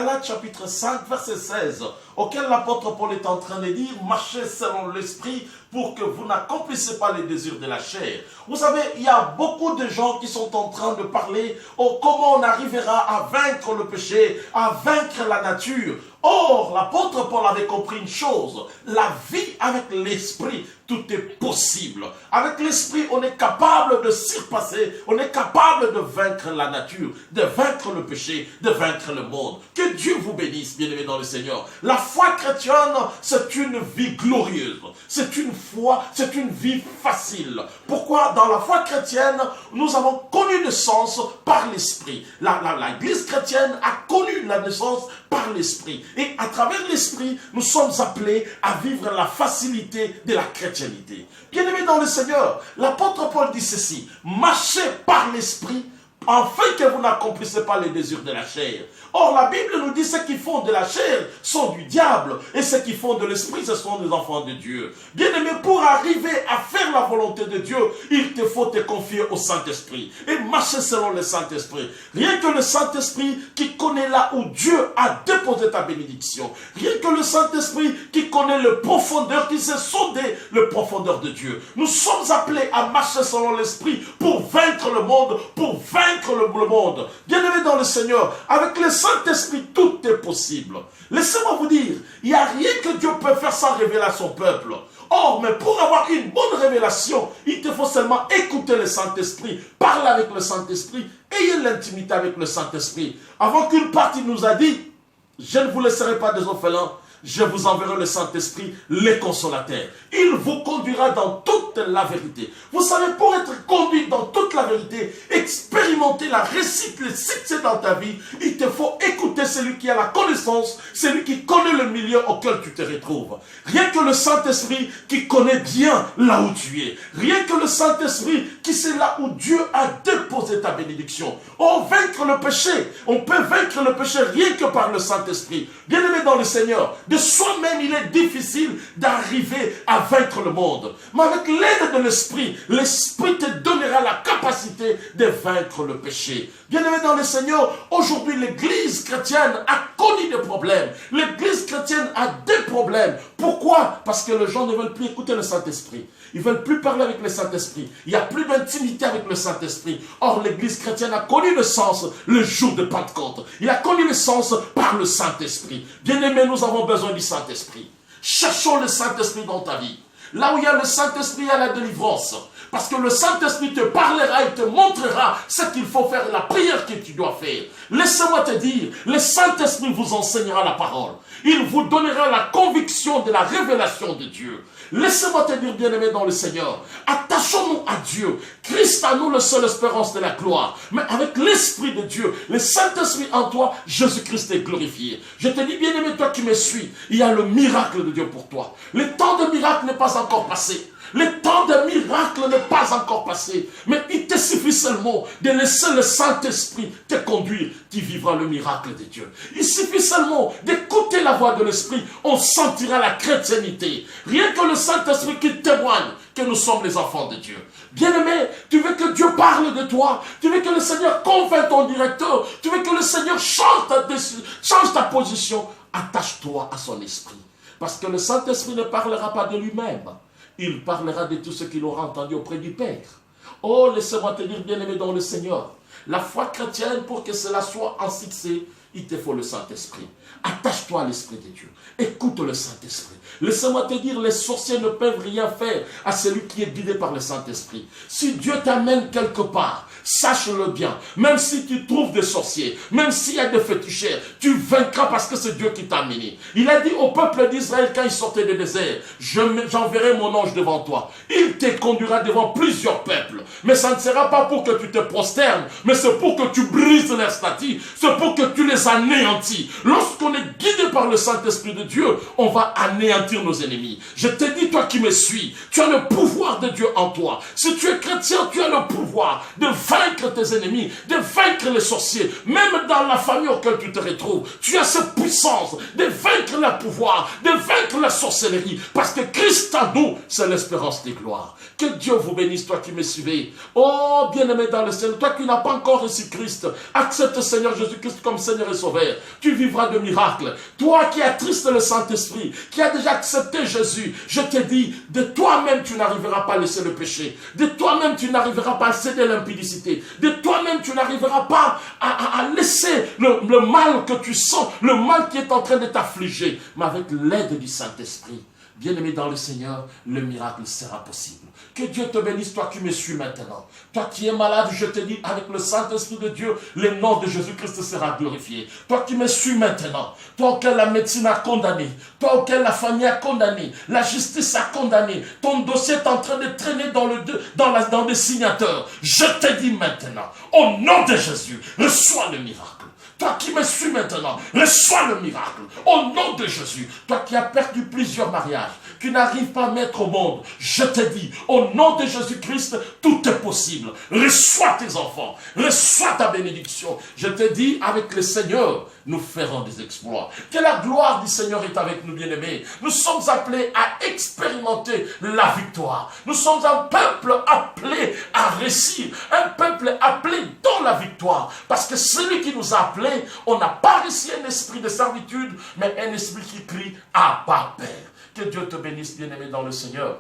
Galates chapitre 5, verset 16, auquel l'apôtre Paul est en train de dire, marchez selon l'esprit pour que vous n'accomplissez pas les désirs de la chair. Vous savez, il y a beaucoup de gens qui sont en train de parler, comment on arrivera à vaincre le péché, à vaincre la nature. Or, l'apôtre Paul avait compris une chose, la vie avec l'esprit, tout est possible. Avec l'esprit, on est capable de surpasser, on est capable de vaincre la nature, de vaincre le péché, de vaincre le monde. Que Dieu vous bénisse, bien-aimés dans le Seigneur. La foi chrétienne, c'est une vie glorieuse. C'est une foi, c'est une vie facile. Pourquoi? Dans la foi chrétienne, nous avons connu naissance par l'esprit. L'Église chrétienne a connu la naissance par l'esprit. Et à travers l'esprit, nous sommes appelés à vivre la facilité de la chrétienté. Bien-aimés dans le Seigneur, l'apôtre Paul dit ceci, marchez par l'esprit, afin que vous n'accomplissez pas les désirs de la chair. Or, la Bible nous dit ceux qui font de la chair sont du diable, et ceux qui font de l'esprit, ce sont des enfants de Dieu. Bien-aimé, pour arriver à faire la volonté de Dieu, il te faut te confier au Saint-Esprit et marcher selon le Saint-Esprit. Rien que le Saint-Esprit qui connaît là où Dieu a déposé ta bénédiction. Rien que le Saint-Esprit qui connaît le profondeur, qui sait sonder le profondeur de Dieu. Nous sommes appelés à marcher selon l'Esprit pour vaincre le monde, pour vaincre le monde. Bien-aimé dans le Seigneur, avec le Saint-Esprit, tout est possible. Laissez-moi vous dire, il n'y a rien que Dieu peut faire sans révéler à son peuple. Or, mais pour avoir une bonne révélation, il te faut seulement écouter le Saint-Esprit, parler avec le Saint-Esprit, ayez l'intimité avec le Saint-Esprit. Avant qu'une partie nous a dit, je ne vous laisserai pas des orphelins, je vous enverrai le Saint-Esprit, les consolateurs. Il vous conduira dans toute la vérité. Vous savez, pour être conduit dans toute la vérité, expérimenter la réussite, le succès dans ta vie, il te faut écouter celui qui a la connaissance, celui qui connaît le milieu auquel tu te retrouves. Rien que le Saint-Esprit qui connaît bien là où tu es. Rien que le Saint-Esprit qui sait là où Dieu a déposé ta bénédiction. On vaincre le péché. On peut vaincre le péché rien que par le Saint-Esprit. Bien-aimé dans le Seigneur, de soi-même, il est difficile d'arriver à vaincre le monde. Mais avec l'aide de l'Esprit, l'Esprit te donnera la capacité de vaincre le péché. Bien-aimé dans le Seigneur, aujourd'hui, l'Église chrétienne a connu des problèmes. L'Église chrétienne a des problèmes. Pourquoi? Parce que les gens ne veulent plus écouter le Saint-Esprit. Ils ne veulent plus parler avec le Saint-Esprit. Il n'y a plus d'intimité avec le Saint-Esprit. Or, l'Église chrétienne a connu le sens le jour de Pentecôte. Il a connu le sens par le Saint-Esprit. Bien-aimés, nous avons besoin du Saint-Esprit. Cherchons le Saint-Esprit dans ta vie. Là où il y a le Saint-Esprit, il y a la délivrance. Parce que le Saint-Esprit te parlera et te montrera ce qu'il faut faire, la prière que tu dois faire. Laissez-moi te dire, le Saint-Esprit vous enseignera la parole. Il vous donnera la conviction de la révélation de Dieu. Laissez-moi te dire, bien-aimé dans le Seigneur, attachons-nous à Dieu. Christ à nous, la seule espérance de la gloire. Mais avec l'Esprit de Dieu, le Saint-Esprit en toi, Jésus-Christ est glorifié. Je te dis, bien-aimé, toi qui me suis, il y a le miracle de Dieu pour toi. Le temps de miracle n'est pas encore passé. Le temps de miracle n'est pas encore passé. Mais il te suffit seulement de laisser le Saint-Esprit te conduire. Tu vivras le miracle de Dieu. Il suffit seulement d'écouter la voix de l'Esprit. On sentira la chrétienté. Rien que le Saint-Esprit qui témoigne que nous sommes les enfants de Dieu. Bien-aimé, tu veux que Dieu parle de toi. Tu veux que le Seigneur convainc ton directeur. Tu veux que le Seigneur change ta position. Attache-toi à son esprit. Parce que le Saint-Esprit ne parlera pas de lui-même. Il parlera de tout ce qu'il aura entendu auprès du Père. Oh, laissez-moi te dire, bien-aimé dans le Seigneur, la foi chrétienne, pour que cela soit en succès, il te faut le Saint-Esprit. Attache-toi à l'Esprit de Dieu. Écoute le Saint-Esprit. Laissez-moi te dire, les sorciers ne peuvent rien faire à celui qui est guidé par le Saint-Esprit. Si Dieu t'amène quelque part, sache-le bien. Même si tu trouves des sorciers, même s'il y a des féticheurs, tu vaincras parce que c'est Dieu qui t'a amené. Il a dit au peuple d'Israël quand il sortait du désert, j'enverrai mon ange devant toi. Il te conduira devant plusieurs peuples. Mais ça ne sera pas pour que tu te prosternes, mais c'est pour que tu brises leurs statues. C'est pour que tu les anéantis. Lorsqu'on est guidé par le Saint-Esprit de Dieu, on va anéantir nos ennemis. Je te dis, toi qui me suis, tu as le pouvoir de Dieu en toi. Si tu es chrétien, tu as le pouvoir de vaincre tes ennemis, de vaincre les sorciers. Même dans la famille auquel tu te retrouves, tu as cette puissance de vaincre le pouvoir, de vaincre la sorcellerie. Parce que Christ en nous, c'est l'espérance des gloires. Que Dieu vous bénisse, toi qui me suivez. Oh, bien-aimé dans le Seigneur, toi qui n'as pas encore reçu Christ, accepte Seigneur Jésus-Christ comme Seigneur Seigneur et Sauveur, tu vivras de miracles. Toi qui attristes le Saint-Esprit, qui as déjà accepté Jésus, je te dis, de toi-même tu n'arriveras pas à laisser le péché. De toi-même tu n'arriveras pas à céder l'impudicité. De toi-même tu n'arriveras pas à laisser le mal que tu sens, le mal qui est en train de t'affliger. Mais avec l'aide du Saint-Esprit, bien-aimé dans le Seigneur, le miracle sera possible. Que Dieu te bénisse, toi qui me suis maintenant. Toi qui es malade, je te dis, avec le Saint-Esprit de Dieu, le nom de Jésus-Christ sera glorifié. Toi qui me suis maintenant, toi auquel la médecine a condamné, toi auquel la famille a condamné, la justice a condamné, ton dossier est en train de traîner dans des signateurs. Je te dis maintenant, au nom de Jésus, reçois le miracle. Toi qui me suis maintenant, reçois le miracle. Au nom de Jésus, toi qui as perdu plusieurs mariages, qui n'arrives pas à mettre au monde, je te dis, au nom de Jésus-Christ, tout est possible. Reçois tes enfants, reçois ta bénédiction. Je te dis, avec le Seigneur, nous ferons des exploits. Que la gloire du Seigneur est avec nous, bien-aimés. Nous sommes appelés à expérimenter la victoire. Nous sommes un peuple appelé à réussir, un peuple appelé dans la victoire. Parce que celui qui nous a appelés, on n'a pas reçu un esprit de servitude, mais un esprit qui crie « Abba, Père ». Que Dieu te bénisse, bien-aimé dans le Seigneur.